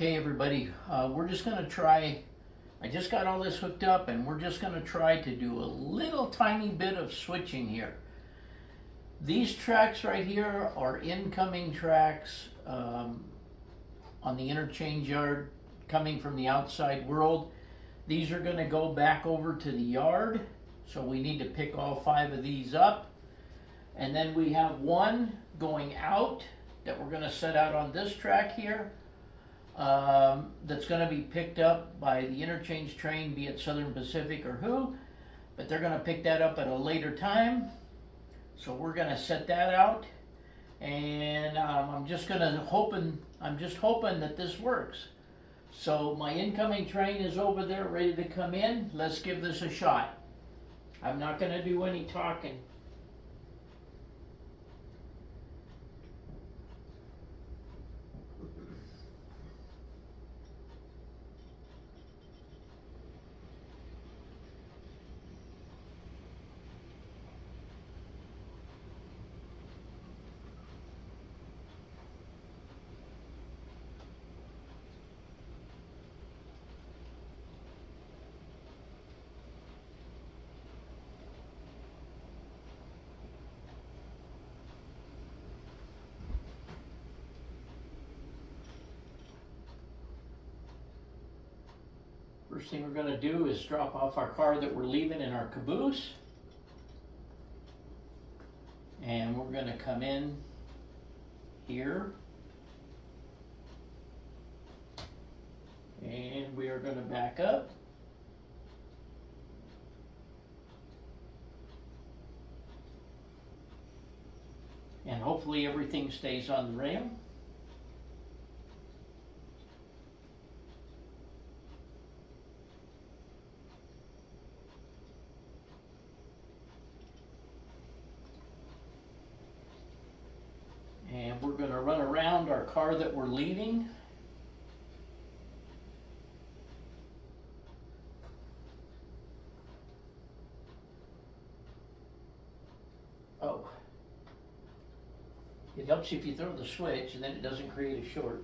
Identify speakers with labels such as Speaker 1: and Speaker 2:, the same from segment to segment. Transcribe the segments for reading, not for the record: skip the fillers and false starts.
Speaker 1: Okay, everybody, we're just gonna try, I just got all this hooked up and we're just gonna try to do a little tiny bit of switching here. These tracks right here are incoming tracks on the interchange yard coming from the outside world. These are gonna go back over to the yard, so we need to pick all 5 of these up. And then we have one going out that we're gonna set out on this track here. That's going to be picked up by the interchange train, be it Southern Pacific or who, but they're going to pick that up at a later time. So we're going to set that out, and I'm just hoping that this works. So my incoming train is over there ready to come in. Let's give this a shot. I'm not going to do any talking. First thing we're going to do is drop off our car that we're leaving in our caboose. And we're going to come in here. And we are going to back up. And hopefully everything stays on the rail. And we're going to run around our car that we're leaving. Oh. It helps if you throw the switch and then it doesn't create a short.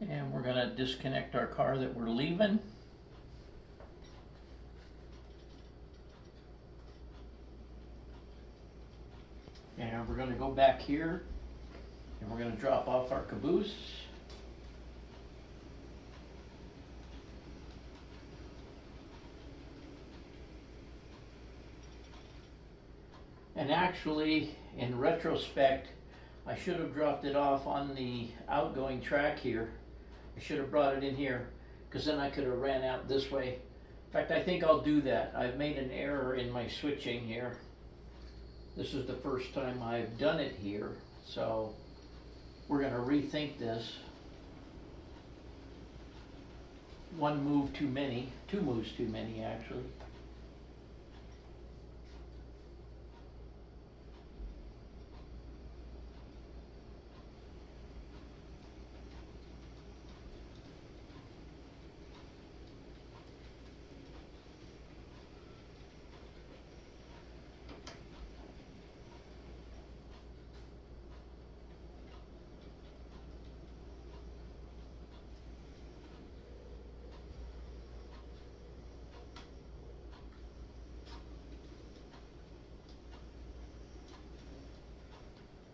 Speaker 1: And we're going to disconnect our car that we're leaving. And we're going to go back here and we're going to drop off our caboose. And actually, in retrospect, I should have dropped it off on the outgoing track here. I should have brought it in here, because then I could have ran out this way. In fact, I think I'll do that. I've made an error in my switching here. This is the first time I've done it here, so we're going to rethink this. One move too many, 2 moves too many actually.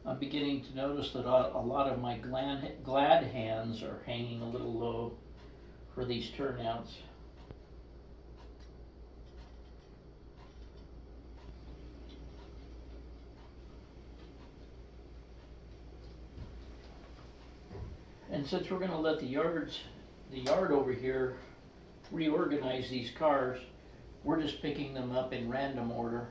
Speaker 1: I'm beginning to notice that a lot of my glad hands are hanging a little low for these turnouts. And since we're going to let the yard over here reorganize these cars, We're just picking them up in random order.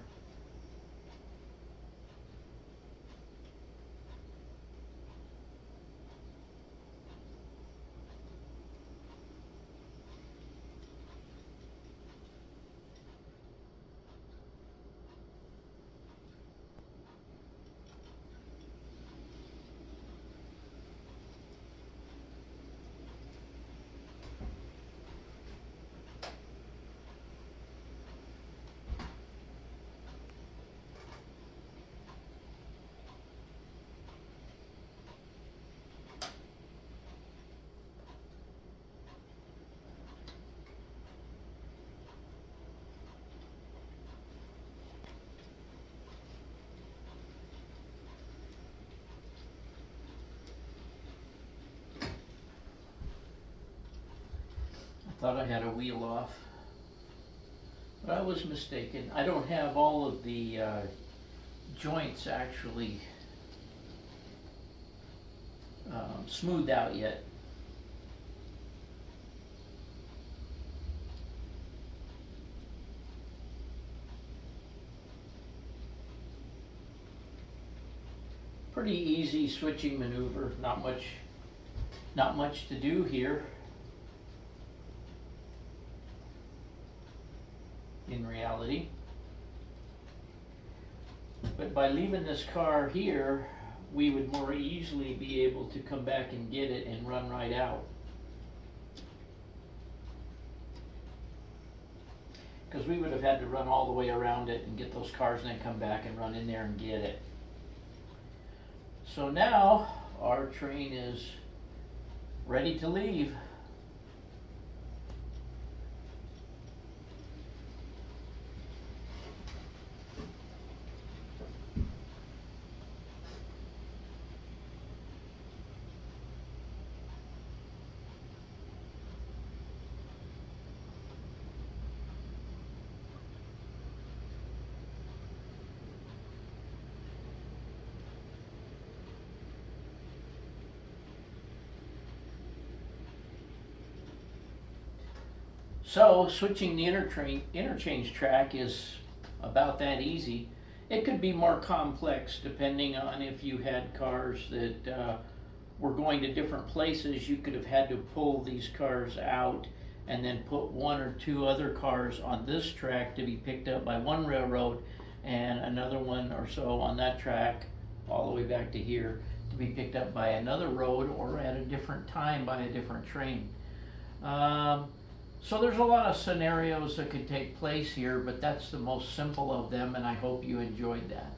Speaker 1: Thought I had a wheel off, but I was mistaken. I don't have all of the joints actually smoothed out yet. Pretty easy switching maneuver, not much to do here. In reality, but by leaving this car here, we would more easily be able to come back and get it and run right out, because we would have had to run all the way around it and get those cars and then come back and run in there and get it. So now our train is ready to leave. So switching the interchange track is about that easy. It could be more complex depending on if you had cars that were going to different places. You could have had to pull these cars out and then put one or two other cars on this track to be picked up by one railroad and another one or so on that track all the way back to here to be picked up by another road or at a different time by a different train. So there's a lot of scenarios that could take place here, but that's the most simple of them, and I hope you enjoyed that.